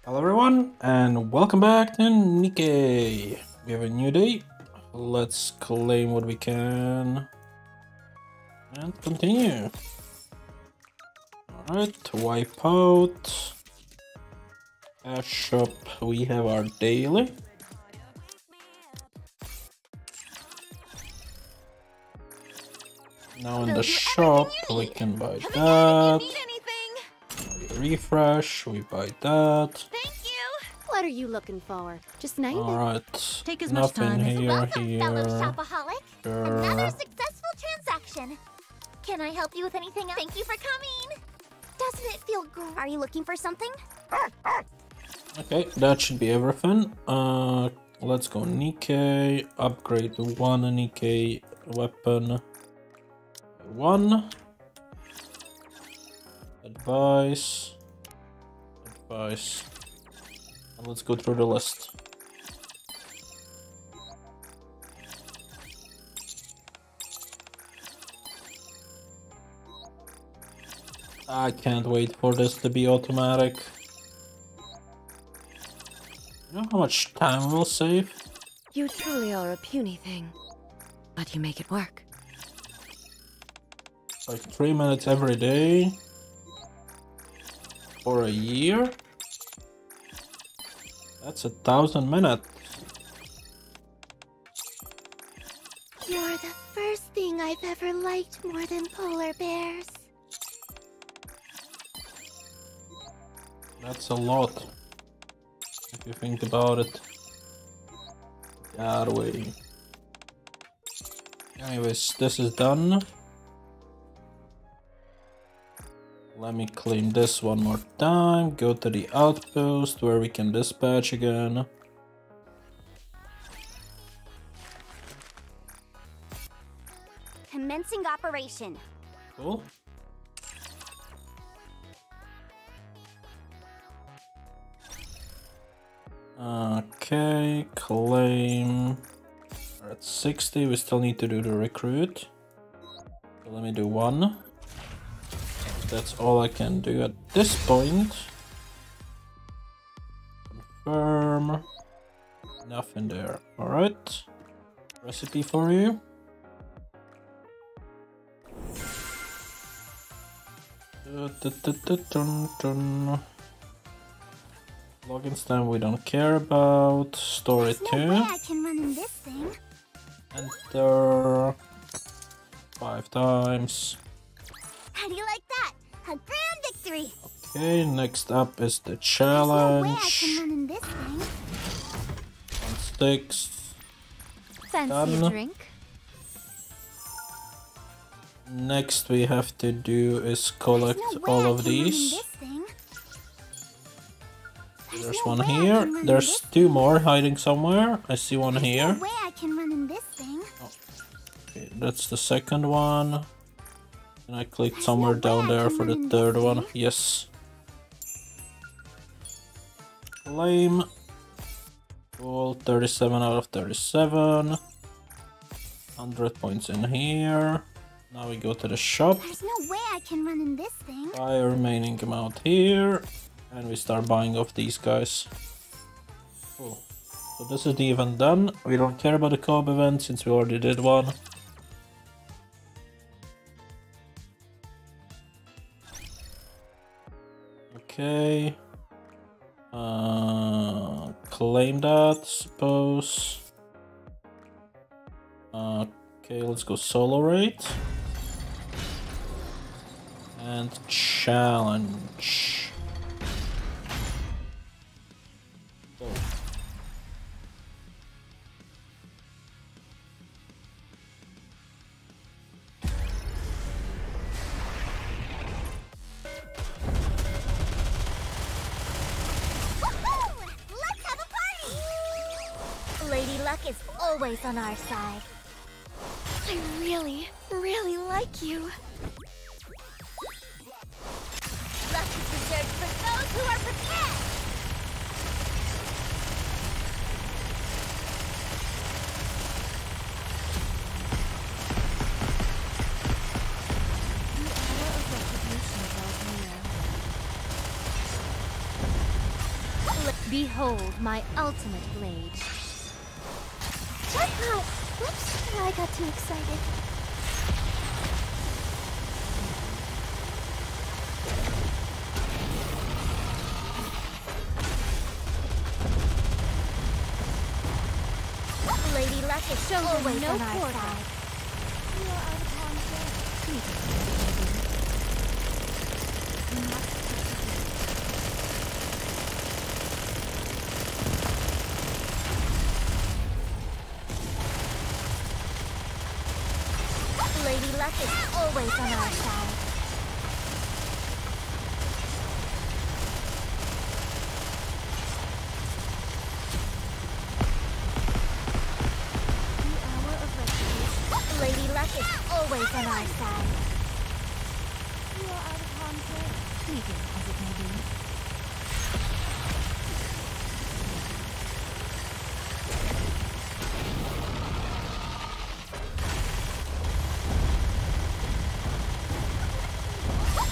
Hello everyone, and welcome back to Nikke. We have a new day. Let's claim what we can and continue. Alright, wipe out. Cash shop, we have our daily. Now in the shop, we can buy that. Refresh, we buy that. Thank you. What are you looking for? Just name it. Alright, Take as much nothing time as here, Welcome, fellow here. shopaholic. Sure. Another successful transaction. Can I help you with anything? Thank you for coming. Doesn't it feel good? Are you looking for something? Okay, that should be everything. Let's go Nikke, upgrade to one Nikke weapon. One. Advice. And let's go through the list. I can't wait for this to be automatic. You know how much time we'll save? You truly are a puny thing, but you make it work. Like 3 minutes every day? For a year? That's 1,000 minutes. You're the first thing I've ever liked more than polar bears. That's a lot. If you think about it. That way. Anyways, this is done. Let me claim this one more time. Go to the outpost where we can dispatch again. Commencing operation. Cool. Okay, claim. We're at 60. We still need to do the recruit. So let me do one. That's all I can do at this point. Confirm. Nothing there. Alright. Recipe for you. Login time we don't care about. Story There's 2. no way I can run in this thing. Enter 5 times. How do you like that? A grand victory. Okay, next up is the There's no way I can challenge. run in this thing. On sticks. Fancy Done. a drink? Next we have to do is collect There's no way all I of can run in these. this thing. There's no one way I here. can run in There's this two more hiding somewhere. I see one here. No way I can run in this thing. Okay, that's the second one. And I clicked There's somewhere no way down I there can for run the in third this one. thing. Yes. Claim. Cool. 37 out of 37. 100 points in here. Now we go to the shop. There's no way I can run in this thing. Buy a remaining amount here. And we start buying off these guys. Cool. So this is the event done. We don't care about the co-op event since we already did one. Okay. Claim that, suppose. Okay, let's go solo rate. And challenge. Go. Woohoo! Let's have a party! Lady Luck is always on our side. I really, really like you. Luck is reserved for those who are prepared. Behold my ultimate blade. Jackpot! Whoops, I got too excited. Lady Luck is always on our side. You are out of harm's way. Lady Luck is always on our side. Lady Luck is always on our side. You are out of harm's way. Treat it as it may be.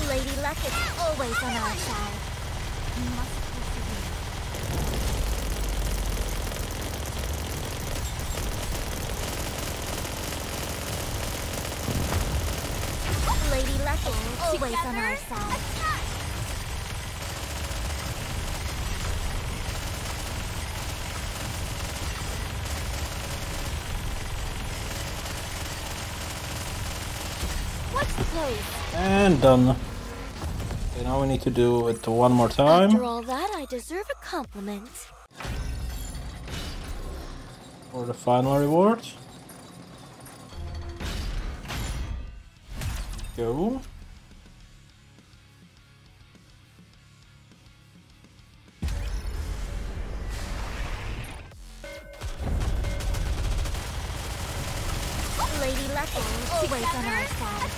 Lady Luck is always on our side. You must persevere. Lady Luck is always on our side. Watch the pose. And done. Okay, now we need to do it one more time. After all that, I deserve a compliment. For the final reward. Go. Lady Luck is always on our side.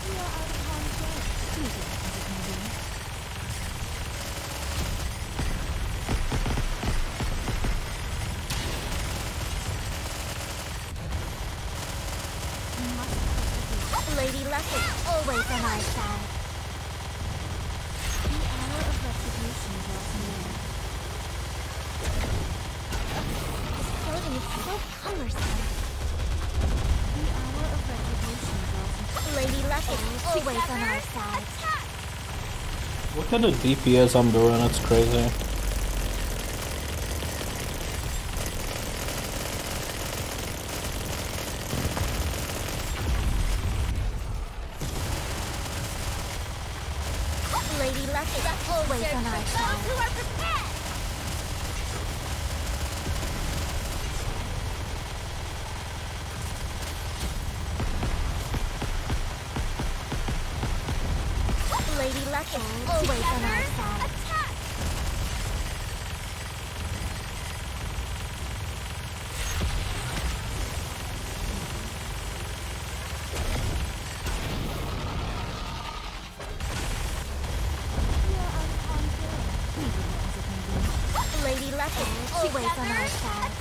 We are out of harm's way. Treat it as it may be. Lady Luck is always on our side. The hour of retribution draws near. This clothing is so cumbersome. The hour of retribution draws near. Lady Luck is always on our side. Look at the DPS I'm doing, it's crazy. Lady Luck is always on our side. Who are prepared? Lady Luck is always on our side. Lady Luck is always on our side.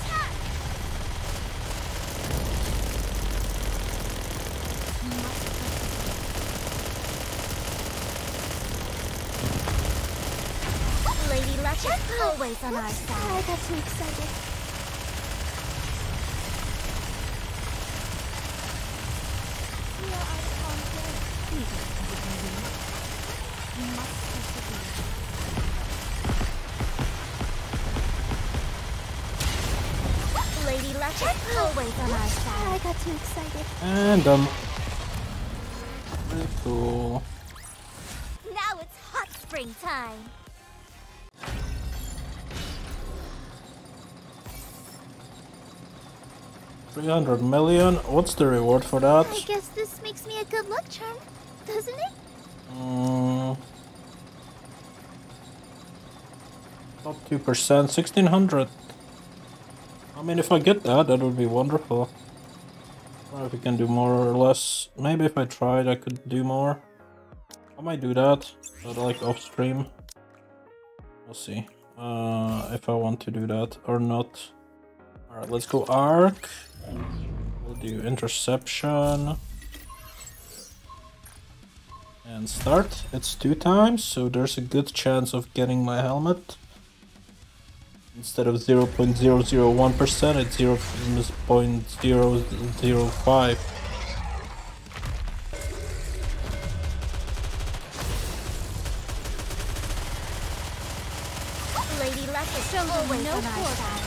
Lady Luck is always on our side. I got too excited. We are out of harm's way. Treat it as it may be. You must persevere. Lady Luck is always on our side. I got too excited. And done. Very cool. Now it's hot springtime. $300 million. What's the reward for that? I guess this makes me a good luck charm, doesn't it? Not 2%, 1600. I mean, if I get that, that would be wonderful. I don't know if we can do more or less. Maybe if I tried, I could do more. I might do that, but like off stream. We'll see if I want to do that or not. Alright, let's go arc. We'll do interception. And start. It's 2 times, so there's a good chance of getting my helmet. Instead of 0.001%, it's 0.005. Lady Luck is always on our side.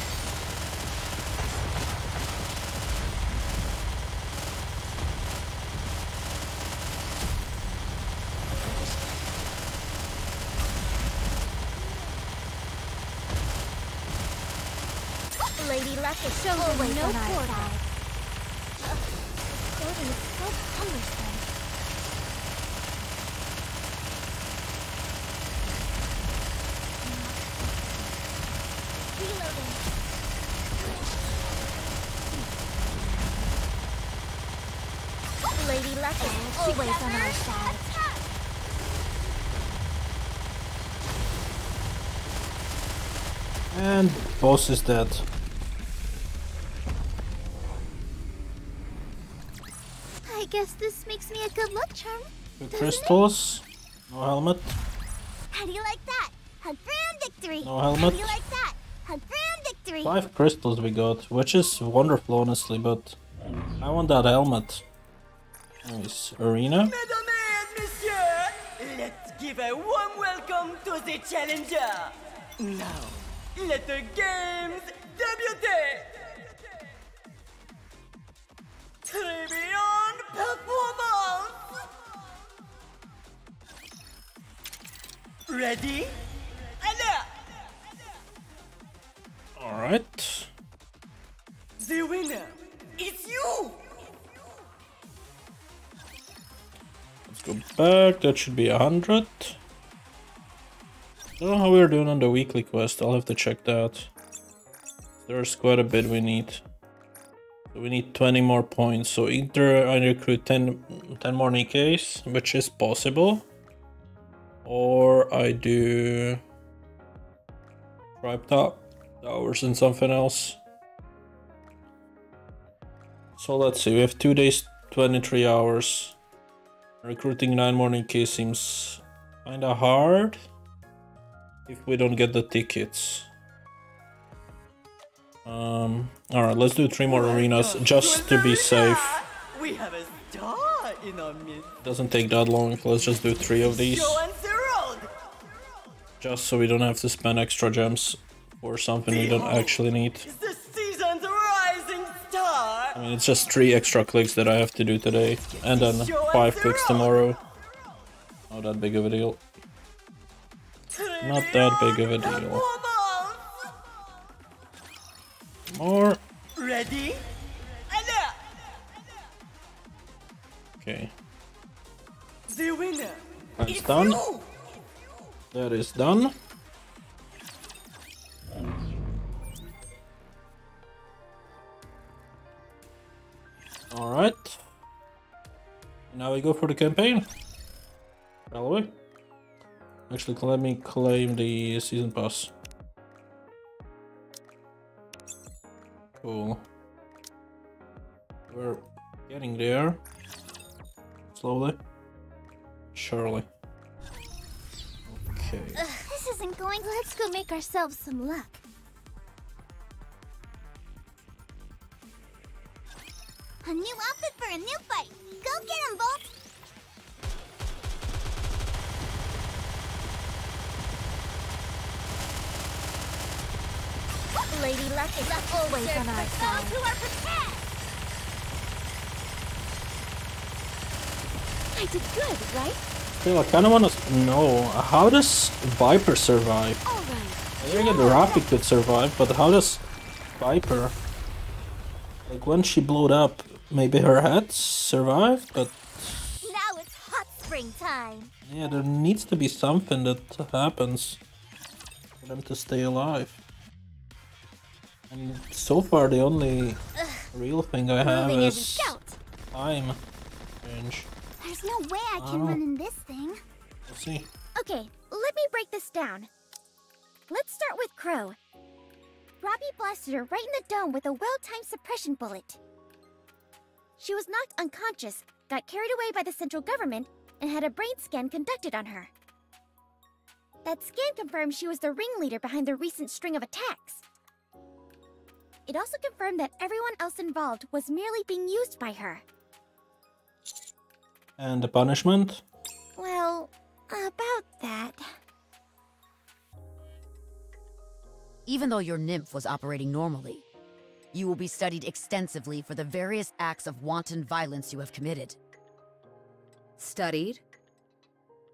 Lady Luck is always on our side. Clothing is so cumbersome. Reloading. Lady Luck is always on our side. And boss is dead. I guess this makes me a good luck charm. 2 crystals. No helmet. How do you like that? A grand victory. No helmet. How do you like that? A grand victory. 5 crystals we got, which is wonderful honestly, but I want that helmet. Anyways, arena. Mesdames et messieurs, let's give a warm welcome to the challenger. Now, let the games débute. Tribune performance. Ready? Alert! Alright. The winner is you. Let's go back. That should be 100. I don't know how we're doing on the weekly quest. I'll have to check that. There's quite a bit we need. So we need 20 more points. So either I recruit 10 more Nikkes, which is possible, or I do tribe towers and something else. So let's see. We have 2 days, 23 hours. Recruiting 9 more Nikkes seems kinda hard if we don't get the tickets. Alright, let's do 3 more arenas just to be safe. We have a star in our midst. Doesn't take that long. Let's just do 3 of these. Show us the road. Just so we don't have to spend extra gems for something we don't actually need. The season's rising star. I mean, it's just 3 extra clicks that I have to do today. And then 5 clicks tomorrow. Not that big of a deal. Not that big of a deal. More. Ready? Alert! Okay. The winner. That's is done. you. That is done. Alright. Now we go for the campaign. Shall we? Actually, let me claim the season pass. Cool. We're getting there. Slowly. Surely. Okay. This isn't going. Let's go make ourselves some luck. A new outfit for a new fight. Go get him, Bolt. Lady Luck is always on our side. Who are prepared. I did good, right? Still, I kinda wanna know, how does Viper survive? Alright. I get Rapture could survive, but how does Viper? Like, when she blew up, maybe her head survived, but Now it's hot springtime. yeah, there needs to be something that happens for them to stay alive. And so far, the only real thing I have Moving is scout. time range. There's no way I can run in this thing. We'll see. Okay, let me break this down. Let's start with Crow. Robbie blasted her right in the dome with a well-timed suppression bullet. She was knocked unconscious, got carried away by the central government, and had a brain scan conducted on her. That scan confirmed she was the ringleader behind the recent string of attacks. It also confirmed that everyone else involved was merely being used by her. And the punishment? Well, about that... Even though your nymph was operating normally, you will be studied extensively for the various acts of wanton violence you have committed. Studied?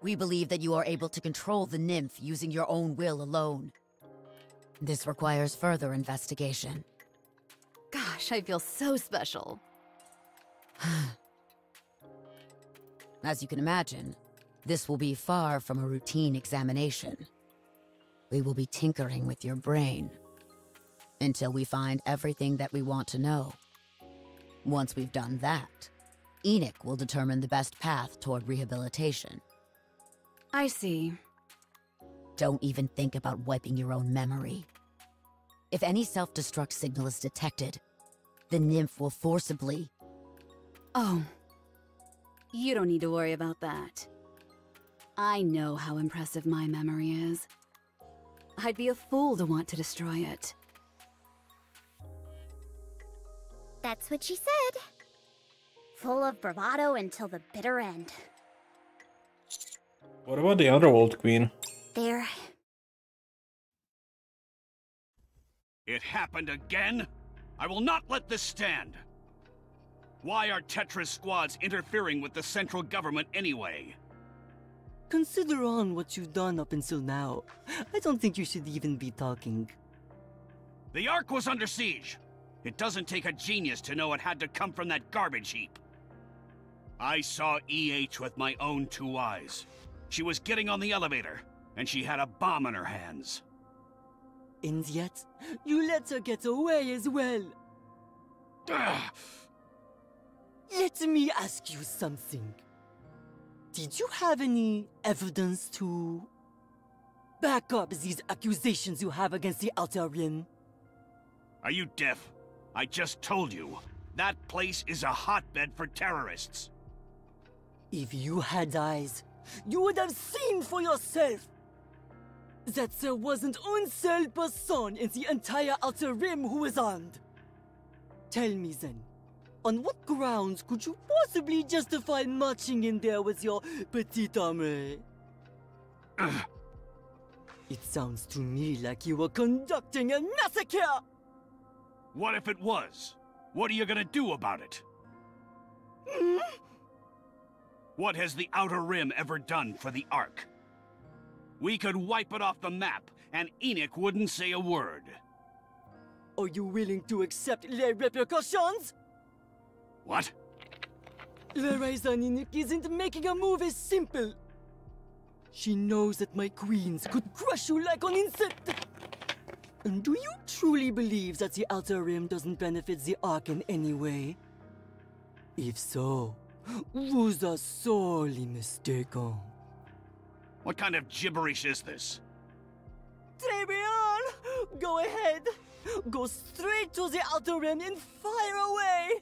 We believe that you are able to control the nymph using your own will alone. This requires further investigation. Gosh, I feel so special. As you can imagine, this will be far from a routine examination. We will be tinkering with your brain until we find everything that we want to know. Once we've done that, Enoch will determine the best path toward rehabilitation. I see. Don't even think about wiping your own memory. If any self-destruct signal is detected, the nymph will forcibly... Oh. You don't need to worry about that. I know how impressive my memory is. I'd be a fool to want to destroy it. That's what she said. Full of bravado until the bitter end. What about the Underworld Queen? There. It happened again? I will not let this stand. Why are Tetra's squads interfering with the central government anyway? Consider on what you've done up until now. I don't think you should even be talking. The Ark was under siege. It doesn't take a genius to know it had to come from that garbage heap. I saw EH with my own 2 eyes. She was getting on the elevator, and she had a bomb in her hands. And yet, you let her get away as well. Ugh. Let me ask you something. Did you have any evidence to back up these accusations you have against the Outer Rim? Are you deaf? I just told you. That place is a hotbed for terrorists. If you had eyes, you would have seen for yourself that there wasn't one single person in the entire Outer Rim who was armed. Tell me then, on what grounds could you possibly justify marching in there with your petite armée? It sounds to me like you were conducting a massacre! What if it was? What are you gonna do about it? What has the Outer Rim ever done for the Ark? We could wipe it off the map, and Enoch wouldn't say a word. Are you willing to accept les repercussions? What? The reason Enoch isn't making a move is simple. She knows that my queens could crush you like an insect. And do you truly believe that the Outer Rim doesn't benefit the Ark in any way? If so, vous are sorely mistaken. What kind of gibberish is this? Très bien! Go ahead! Go straight to the Outer Rim and fire away!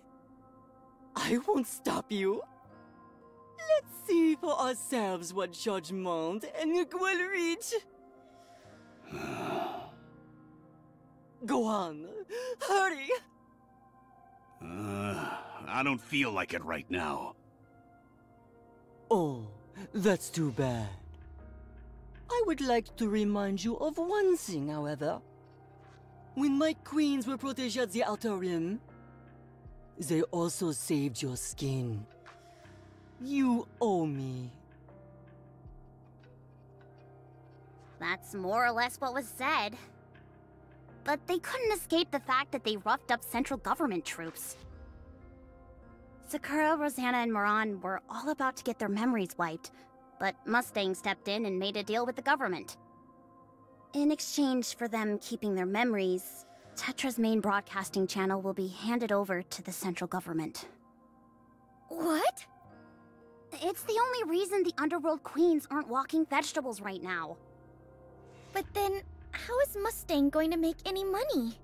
I won't stop you. Let's see for ourselves what judgment Enoch will reach. Go on, hurry! I don't feel like it right now. Oh, that's too bad. I would like to remind you of one thing, however. When my queens were protégées at the Outer Rim, they also saved your skin. You owe me. That's more or less what was said. But they couldn't escape the fact that they roughed up central government troops. Sakura, Rosanna, and Moran were all about to get their memories wiped, but Mustang stepped in and made a deal with the government. In exchange for them keeping their memories, Tetra's main broadcasting channel will be handed over to the central government. What? It's the only reason the Underworld Queens aren't walking vegetables right now. But then, how is Mustang going to make any money?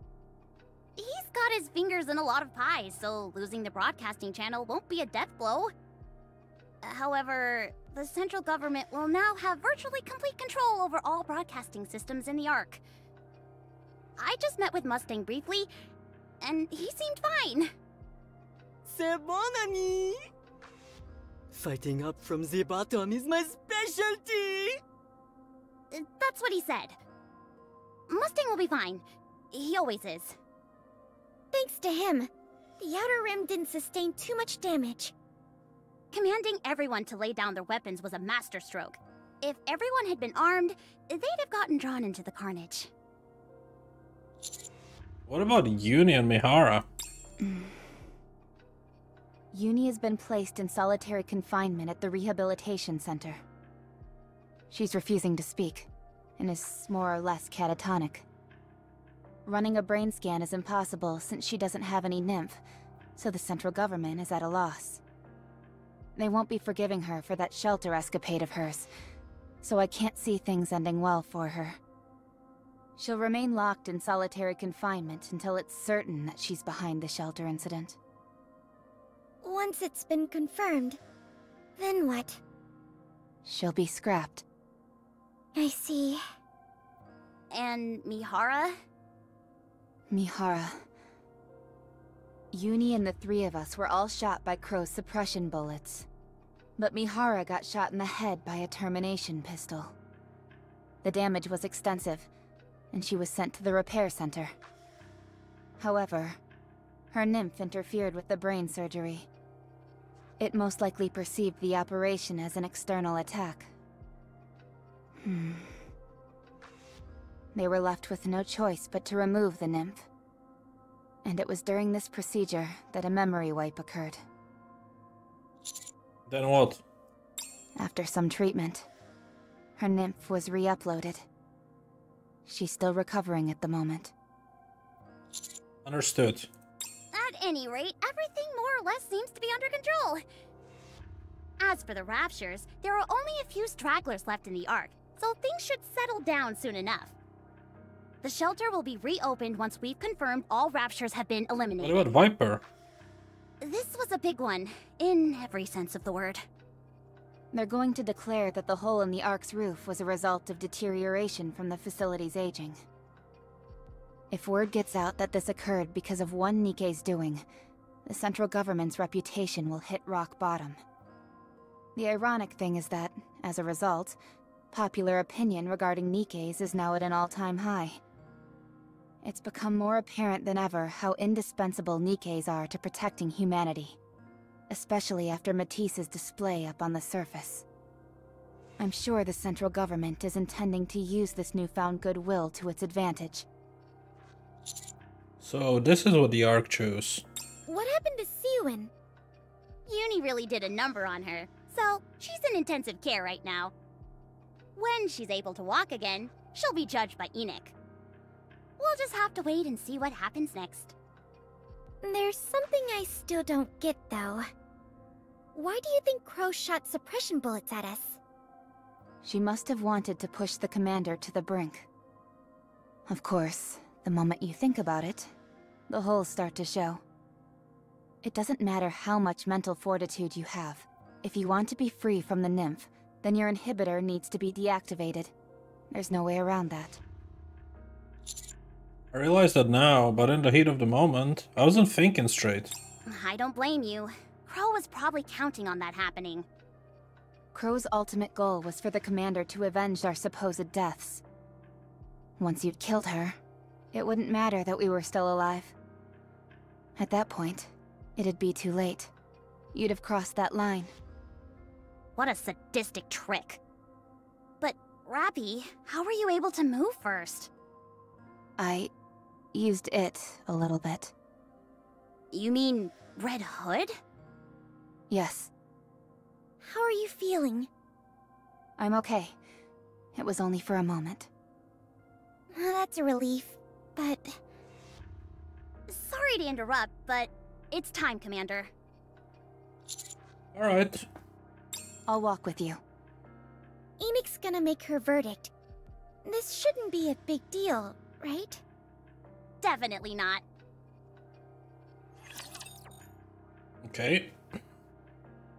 He's got his fingers in a lot of pies, so losing the broadcasting channel won't be a death blow. However, the central government will now have virtually complete control over all broadcasting systems in the Ark. I just met with Mustang briefly, and he seemed fine. C'est bon, ami! Fighting up from the bottom is my specialty! That's what he said. Mustang will be fine. He always is. Thanks to him, the Outer Rim didn't sustain too much damage. Commanding everyone to lay down their weapons was a masterstroke. If everyone had been armed, they'd have gotten drawn into the carnage. What about Uni and Mihara? Uni has been placed in solitary confinement at the rehabilitation center. She's refusing to speak, and is more or less catatonic. Running a brain scan is impossible since she doesn't have any nymph, so the central government is at a loss. They won't be forgiving her for that shelter escapade of hers, so I can't see things ending well for her. She'll remain locked in solitary confinement until it's certain that she's behind the shelter incident. Once it's been confirmed, then what? She'll be scrapped. I see. And Mihara? Mihara. Uni and the three of us were all shot by Crow's suppression bullets. But Mihara got shot in the head by a termination pistol. The damage was extensive, and she was sent to the repair center. However, her nymph interfered with the brain surgery. It most likely perceived the operation as an external attack. They were left with no choice but to remove the nymph. And it was during this procedure that a memory wipe occurred. Then what? After some treatment, her nymph was re-uploaded. She's still recovering at the moment. Understood. At any rate, everything more or less seems to be under control. As for the Raptures, there are only a few stragglers left in the Ark, so things should settle down soon enough. The shelter will be reopened once we've confirmed all Raptures have been eliminated. What about Viper? This was a big one, in every sense of the word. They're going to declare that the hole in the Ark's roof was a result of deterioration from the facility's aging. If word gets out that this occurred because of one Nikke's doing, the central government's reputation will hit rock bottom. The ironic thing is that, as a result, popular opinion regarding Nikke's is now at an all-time high. It's become more apparent than ever how indispensable Nikke's are to protecting humanity, especially after Matisse's display up on the surface. I'm sure the central government is intending to use this newfound goodwill to its advantage. So this is what the Ark chose. What happened to Siwin? Uni really did a number on her, so she's in intensive care right now. When she's able to walk again, she'll be judged by Enoch. We'll just have to wait and see what happens next. There's something I still don't get, though. Why do you think Crow shot suppression bullets at us? She must have wanted to push the commander to the brink. Of course, the moment you think about it, the holes start to show. It doesn't matter how much mental fortitude you have. If you want to be free from the nymph, then your inhibitor needs to be deactivated. There's no way around that. I realize that now, but in the heat of the moment, I wasn't thinking straight. I don't blame you. Crow was probably counting on that happening. Crow's ultimate goal was for the commander to avenge our supposed deaths. Once you'd killed her, it wouldn't matter that we were still alive. At that point, it'd be too late. You'd have crossed that line. What a sadistic trick. But, Rappy, how were you able to move first? I used it a little bit. You mean Red Hood? Yes, How are you feeling? I'm okay. It was only for a moment. That's a relief, but... Sorry to interrupt, but it's time, Commander. Alright. I'll walk with you. Enoch's gonna make her verdict. This shouldn't be a big deal, right? Definitely not.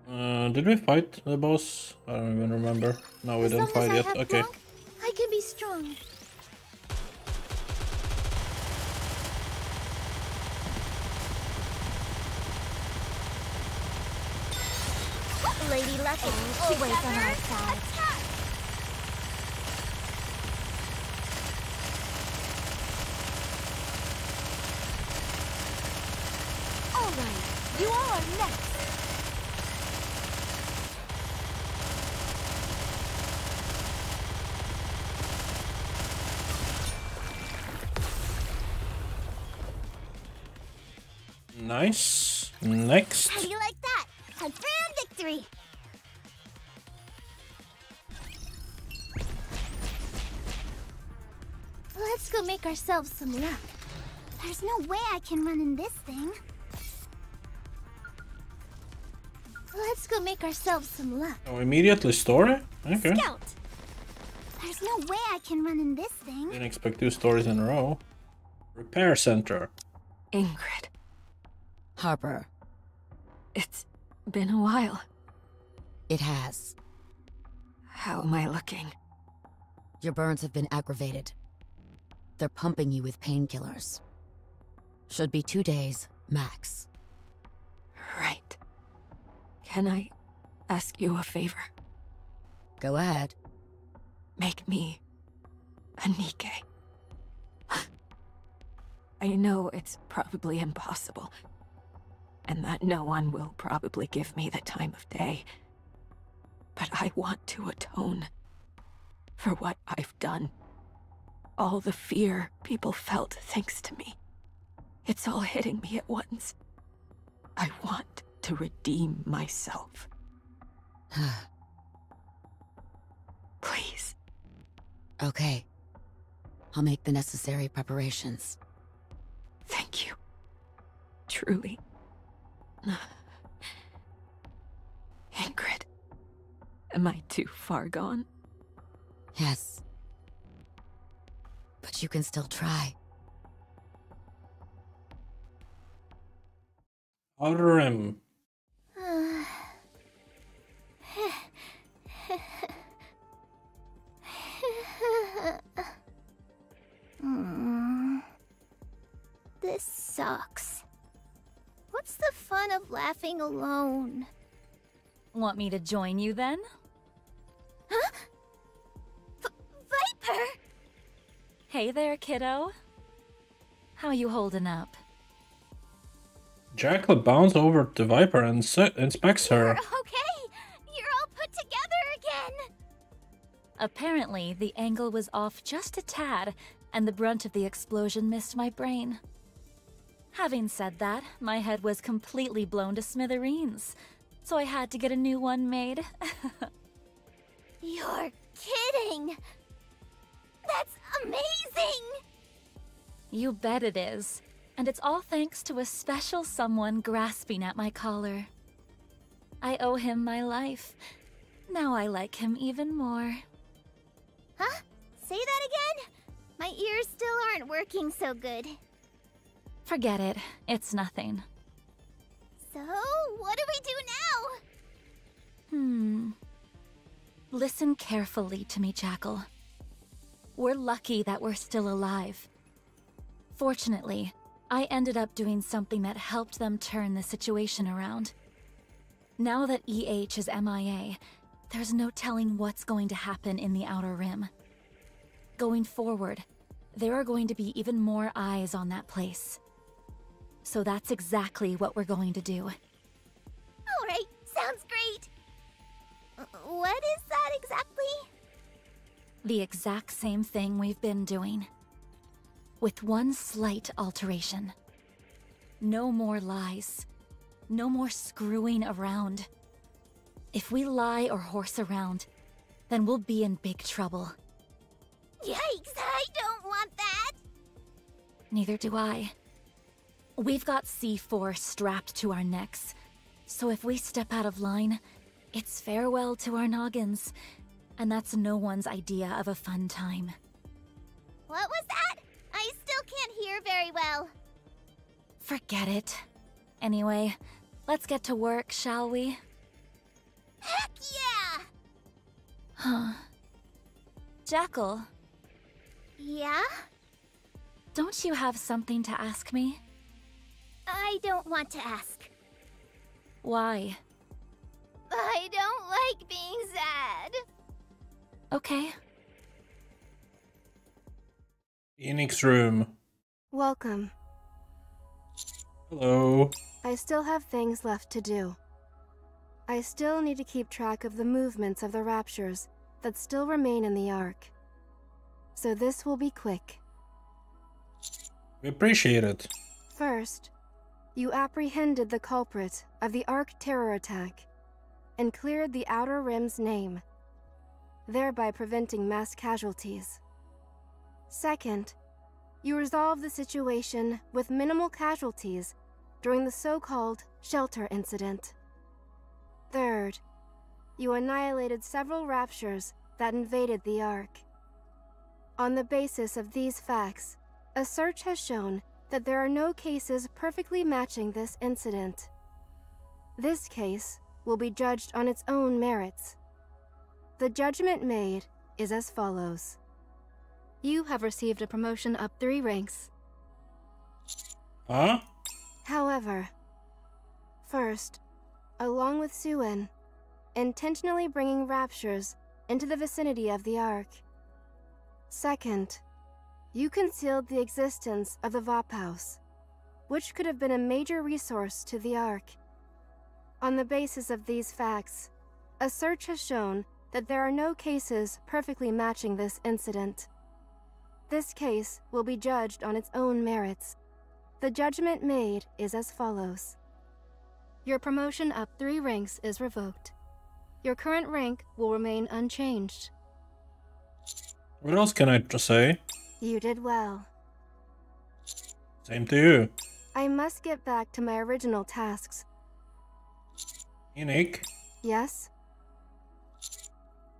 Did we fight the boss? I don't even remember. No, we didn't fight yet. Okay. I can be strong. Lady Luck is always on our side. Alright, you all are next. Nice. Next. How do you like that? A grand victory! Let's go make ourselves some luck. There's no way I can run in this thing. Let's go make ourselves some luck. Oh, immediately story? Okay. Scout! There's no way I can run in this thing. Didn't expect 2 stories in a row. Repair center. Ingrid, Harper, it's been a while. it has. How am I looking? Your burns have been aggravated. They're pumping you with painkillers. Should be 2 days, max. Right. Can I ask you a favor? Go ahead. Make me a Nikke. I know it's probably impossible, and that no one will probably give me the time of day. But I want to atone for what I've done. All the fear people felt thanks to me. It's all hitting me at once. I want to redeem myself. Please. Okay. I'll make the necessary preparations. Thank you. Truly. Ingrid, am I too far gone? Yes. But you can still try. Outer Rim. This sucks. What's the fun of laughing alone? Want me to join you then? Huh? Viper! Hey there, kiddo. How you holding up? Jackal bounds over to Viper and inspects her. Okay, you're all put together again. Apparently, the angle was off just a tad, and the brunt of the explosion missed my brain. Having said that, my head was completely blown to smithereens, so I had to get a new one made. You're kidding! That's amazing! You bet it is. And it's all thanks to a special someone grasping at my collar. I owe him my life. Now I like him even more. Huh? Say that again? My ears still aren't working so good. Forget it. It's nothing. So, what do we do now? Listen carefully to me, Jackal. We're lucky that we're still alive. Fortunately, I ended up doing something that helped them turn the situation around. Now that EH is MIA, there's no telling what's going to happen in the Outer Rim. Going forward, there are going to be even more eyes on that place. So that's exactly what we're going to do. Alright, sounds great. What is that exactly? The exact same thing we've been doing. With one slight alteration. No more lies. No more screwing around. If we lie or horse around, then we'll be in big trouble. Yikes, I don't want that! Neither do I. We've got C4 strapped to our necks, so if we step out of line, it's farewell to our noggins, and that's no one's idea of a fun time. What was that? I still can't hear very well. Forget it. Anyway, let's get to work, shall we? Huh. Jackal, Yeah? don't you have something to ask me? I don't want to ask. Why? I don't like being sad. Okay. Phoenix room. Welcome. Hello. I still have things left to do. I still need to keep track of the movements of the Raptures that still remain in the Ark. So this will be quick. We appreciate it. First, you apprehended the culprit of the Ark terror attack and cleared the Outer Rim's name, thereby preventing mass casualties. Second, you resolved the situation with minimal casualties during the so-called shelter incident. Third, you annihilated several Raptures that invaded the Ark. On the basis of these facts, a search has shown that there are no cases perfectly matching this incident. This case will be judged on its own merits. The judgment made is as follows. You have received a promotion up 3 ranks. Huh? However, first, along with Suen, intentionally bringing Raptures into the vicinity of the Ark. Second, you concealed the existence of the Vop House, which could have been a major resource to the Ark. On the basis of these facts, a search has shown that there are no cases perfectly matching this incident. This case will be judged on its own merits. The judgment made is as follows. Your promotion up 3 ranks is revoked. Your current rank will remain unchanged. What else can I just say? You did well. Same to you. I must get back to my original tasks. Nikke, Yes?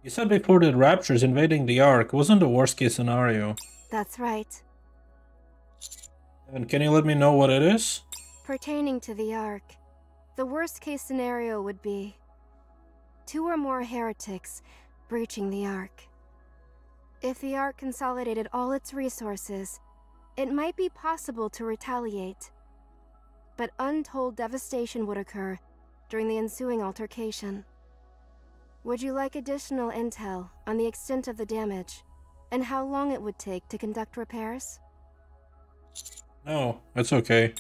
you said before that Rapture's invading the Ark wasn't the worst case scenario. That's right. And can you let me know what it is? Pertaining to the Ark, the worst case scenario would be 2 or more heretics breaching the Ark. If the Ark consolidated all its resources, it might be possible to retaliate. But untold devastation would occur during the ensuing altercation. Would you like additional intel on the extent of the damage and how long it would take to conduct repairs? No, it's okay.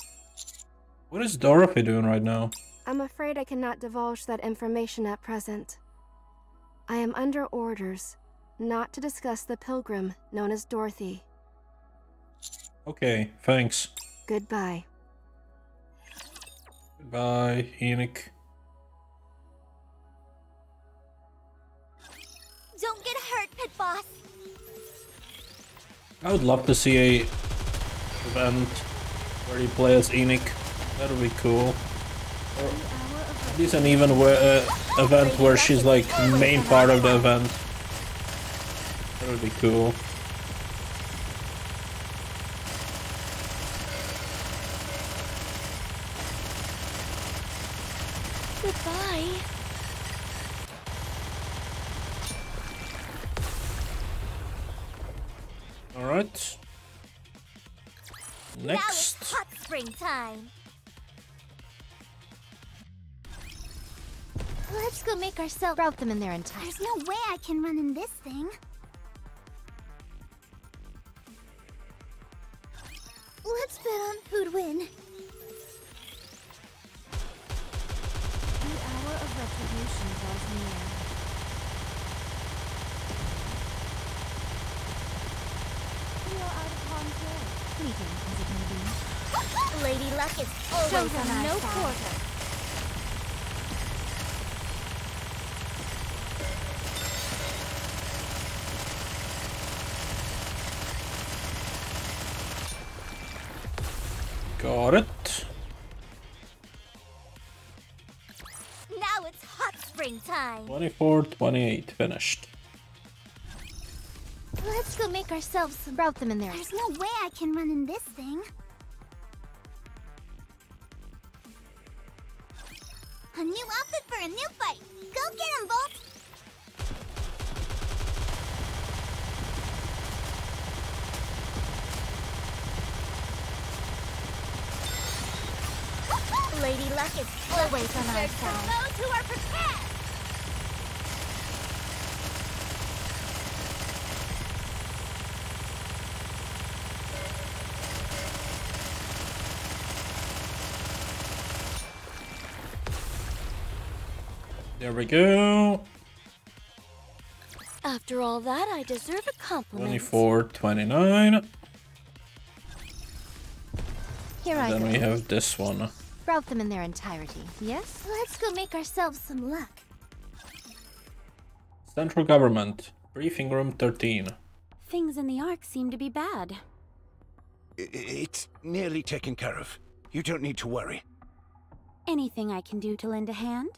What is Dorothy doing right now? I'm afraid I cannot divulge that information at present. I am under orders not to discuss the pilgrim known as Dorothy. Okay, thanks. Goodbye. Goodbye, Nikke. Don't get hurt, Pit Boss. I would love to see a event where you play as Nikke. That would be cool. Or at least an even event where she's like main part of the event. That would be cool. Goodbye. Alright. Now Next. it's hot spring time. Let's go make ourselves. Route them in there in time. There's no way I can run in this thing. Let's bet on who'd win. The hour of retribution draws near. We are out of harm's way. Fleeting as it may be. Lady Luck is always on our no side. quarter. Got it. Now it's hot spring time. 24, 28, finished. Let's go make ourselves some. Route them in there. There's no way I can run in this thing. A new outfit for a new fight. Go get him, Bolt. Lady Luck is always on our For side. those who are prepared! There we go. After all that, I deserve a compliment. 24, 29. Here I Then go. we have this one. Route them in their entirety, yes? Let's go make ourselves some luck. Central Government. Briefing room 13. Things in the Ark seem to be bad. It's nearly taken care of. You don't need to worry. Anything I can do to lend a hand?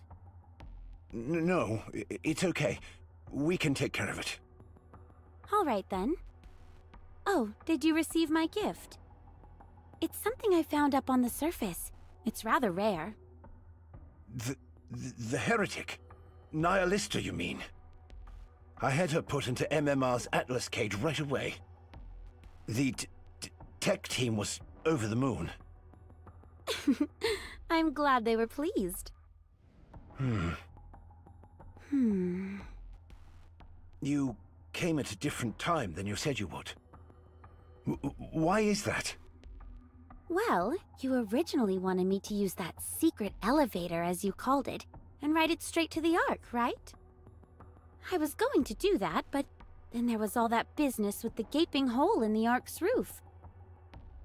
No, it's okay. We can take care of it. All right then. Oh, did you receive my gift? It's something I found up on the surface. It's rather rare. The heretic? Nihilista, you mean? I had her put into MMR's Atlas cage right away. The tech team was over the moon. I'm glad they were pleased. You came at a different time than you said you would. Why is that? Well, you originally wanted me to use that secret elevator, as you called it, and ride it straight to the Ark, right? I was going to do that, but then there was all that business with the gaping hole in the Ark's roof.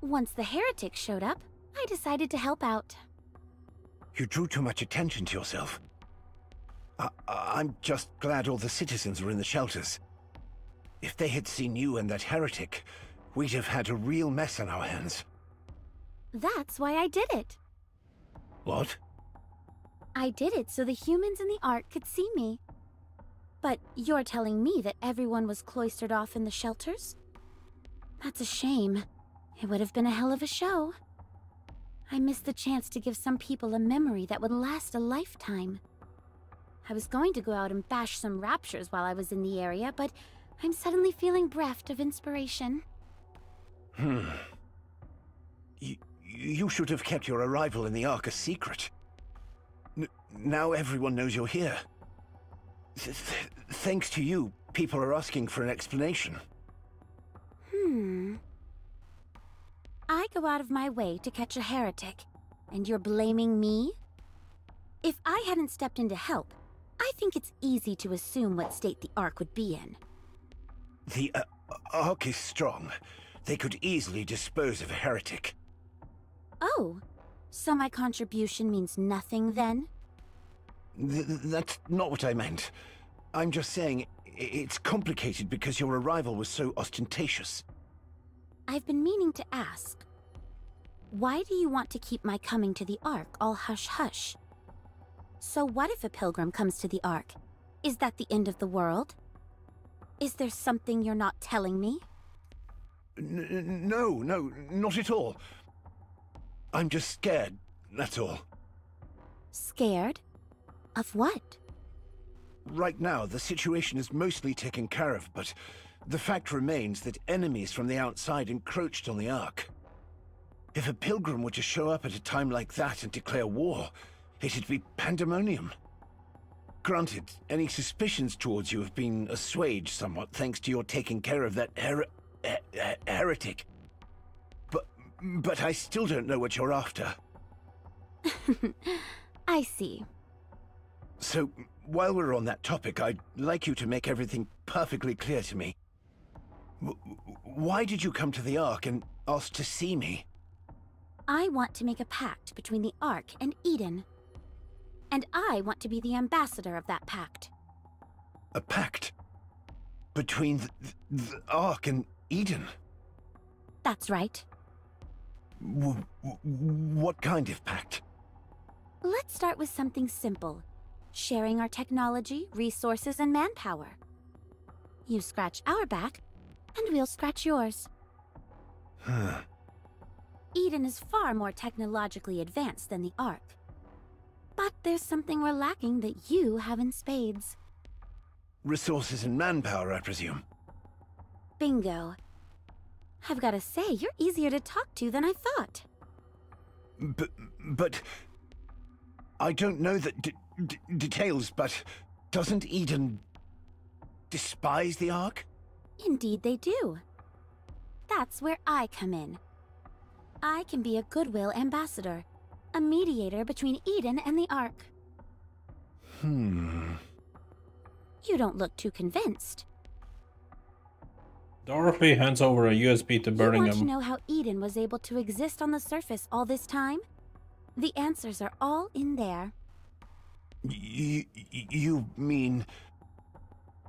Once the heretic showed up, I decided to help out. You drew too much attention to yourself. I'm just glad all the citizens were in the shelters. If they had seen you and that heretic, we'd have had a real mess on our hands. That's why I did it. What? I did it so the humans in the Ark could see me. But you're telling me that everyone was cloistered off in the shelters? That's a shame. It would have been a hell of a show. I missed the chance to give some people a memory that would last a lifetime. I was going to go out and bash some Raptures while I was in the area, but I'm suddenly feeling bereft of inspiration. You should have kept your arrival in the Ark a secret. Now everyone knows you're here. Thanks to you, people are asking for an explanation. I go out of my way to catch a heretic, and you're blaming me? If I hadn't stepped in to help, I think it's easy to assume what state the Ark would be in. The Ark is strong. They could easily dispose of a heretic. Oh, so my contribution means nothing then? That's not what I meant. I'm just saying it's complicated because your arrival was so ostentatious. I've been meaning to ask. Why do you want to keep my coming to the Ark all hush-hush? So what if a pilgrim comes to the Ark? Is that the end of the world? Is there something you're not telling me? No, not at all. I'm just scared, that's all. Scared? Of what? Right now, the situation is mostly taken care of, but the fact remains that enemies from the outside encroached on the Ark. If a pilgrim were to show up at a time like that and declare war, it'd be pandemonium. Granted, any suspicions towards you have been assuaged somewhat thanks to your taking care of that heretic. But I still don't know what you're after. I see. So, while we're on that topic, I'd like you to make everything perfectly clear to me. Why did you come to the Ark and ask to see me? I want to make a pact between the Ark and Eden. And I want to be the ambassador of that pact. A pact? Between the Ark and Eden? That's right. What kind of pact? Let's start with something simple. Sharing our technology, resources, and manpower. You scratch our back, and we'll scratch yours. Eden is far more technologically advanced than the Ark. But there's something we're lacking that you have in spades. Resources and manpower, I presume. Bingo. I've gotta say, you're easier to talk to than I thought. But I don't know the details, but doesn't Eden despise the Ark? Indeed they do. That's where I come in. I can be a goodwill ambassador, a mediator between Eden and the Ark. You don't look too convinced. Dorothy hands over a USB to You Birmingham. want to know how Eden was able to exist on the surface all this time? The answers are all in there. You mean...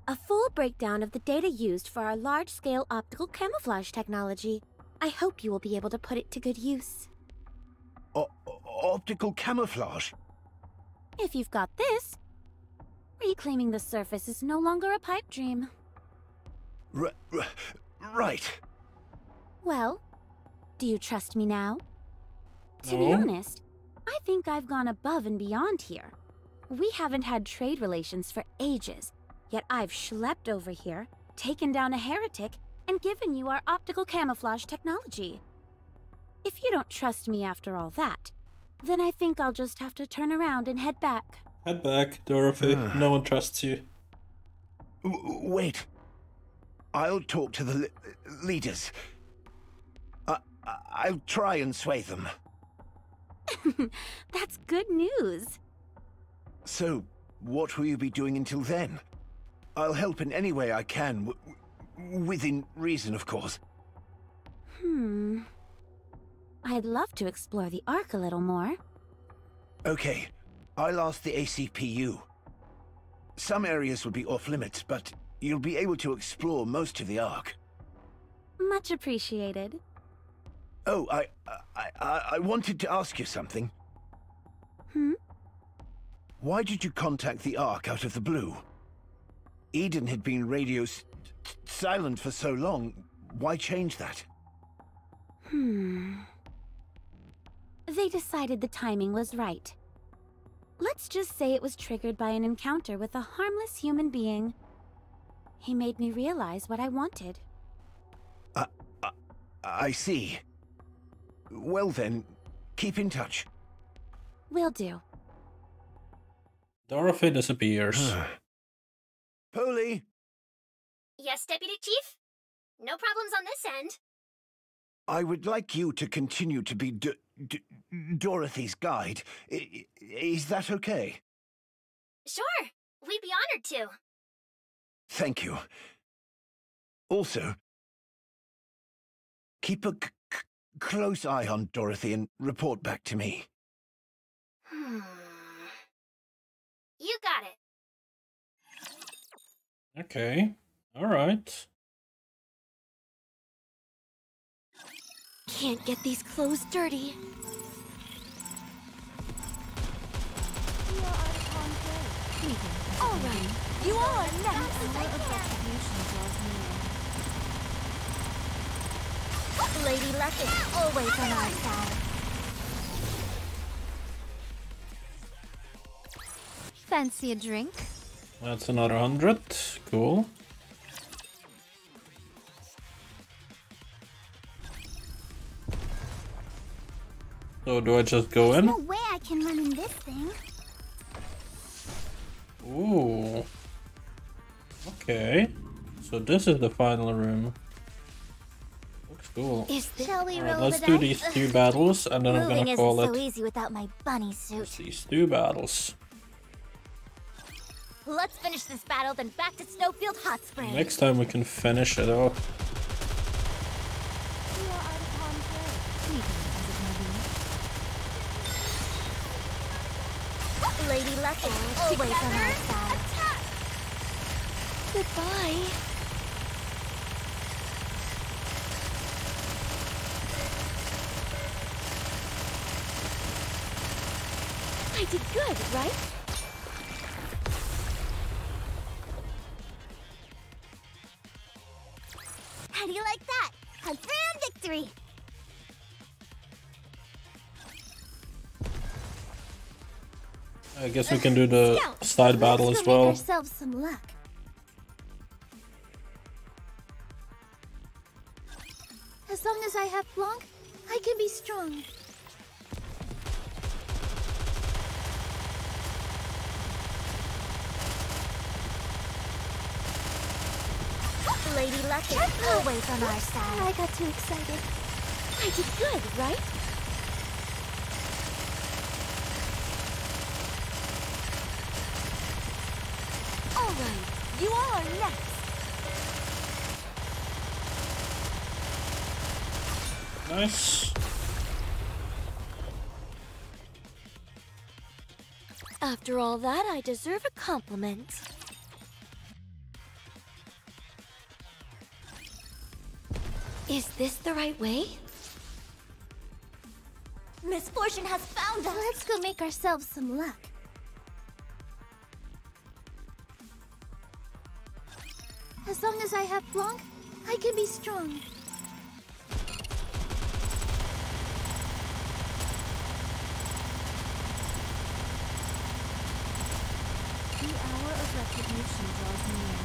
A full breakdown of the data used for our large-scale optical camouflage technology. I hope you will be able to put it to good use. Optical camouflage? If you've got this, reclaiming the surface is no longer a pipe dream. Right. Well, do you trust me now? To be No. honest, I think I've gone above and beyond here. We haven't had trade relations for ages, yet I've schlepped over here, taken down a heretic, and given you our optical camouflage technology. If you don't trust me after all that, then I think I'll just have to turn around and head back. Head back, Dorothy. No one trusts you. Wait. I'll talk to the leaders. I'll try and sway them. That's good news. So, what will you be doing until then? I'll help in any way I can, within reason, of course. I'd love to explore the Ark a little more. Okay, I'll ask the ACPU. Some areas will be off-limits, but you'll be able to explore most of the Ark. Much appreciated. Oh, I wanted to ask you something. Why did you contact the Ark out of the blue? Eden had been radio silent for so long. Why change that? They decided the timing was right. Let's just say it was triggered by an encounter with a harmless human being. He made me realize what I wanted. I see. Well then, keep in touch. Will do. Dorothy disappears. Polly! Yes, Deputy Chief? No problems on this end. I would like you to continue to be Dorothy's guide. Is that okay? Sure, we'd be honored to. Thank you. Also, keep a close eye on Dorothy and report back to me. You got it. Okay. Alright. Can't get these clothes dirty. All right, you all are next. Lady Luck is always on our side. Fancy a drink? That's another 100. Cool. So do I just go in? No way I can run in this thing. Ooh. Okay. So this is the final room. Looks cool. Shall we Alright, roll let's the do dice? these 2 battles and then I'm Moving gonna isn't call so it easy without my bunny suit. these 2 battles. Let's finish this battle, then back to Snowfield Hot Springs. Next time we can finish it off. Lady Luck is always on our side. Goodbye. I did good, right? How do you like that? A grand victory! I guess we can do the Scout, side battle let's as go make well. ourselves some luck. As long as I have Blanc, I can be strong. Lady Luck is always on our side. I got too excited. I did good, right? Alright, you all are next. Nice. After all that, I deserve a compliment. Is this the right way? Misfortune has found us! Let's go make ourselves some luck. As long as I have Blanc, I can be strong. The hour of retribution draws near.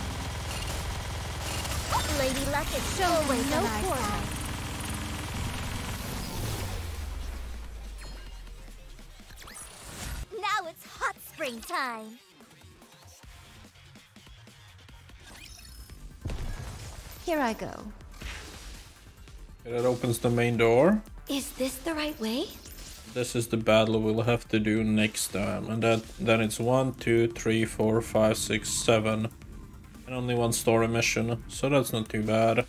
Lady Luck is always on our side. Now it's hot spring time. Here I go. Okay, that opens the main door. Is this the right way? This is the battle we'll have to do next time, and then it's 1, 2, 3, 4, 5, 6, 7, and only one story mission, so that's not too bad.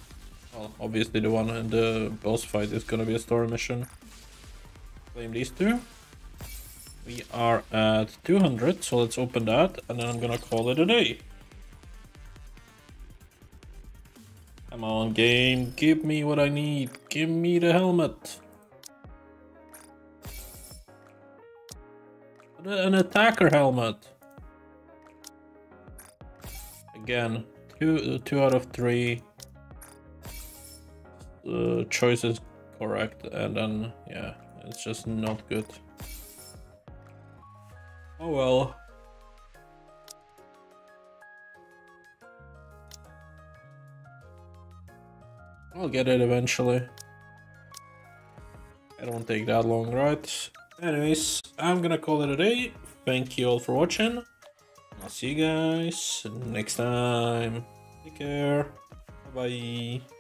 Well, obviously the one in the boss fight is gonna be a story mission. Claim these two. We are at 200, so let's open that, and then I'm gonna call it a day. Come on, game, give me what I need. Give me the helmet. An attacker helmet. Again, two out of 3 choices correct, and then yeah, it's just not good. Oh well. I'll get it eventually. It won't take that long, right? Anyways, I'm gonna call it a day. Thank you all for watching. I'll see you guys next time. Take care. Bye bye.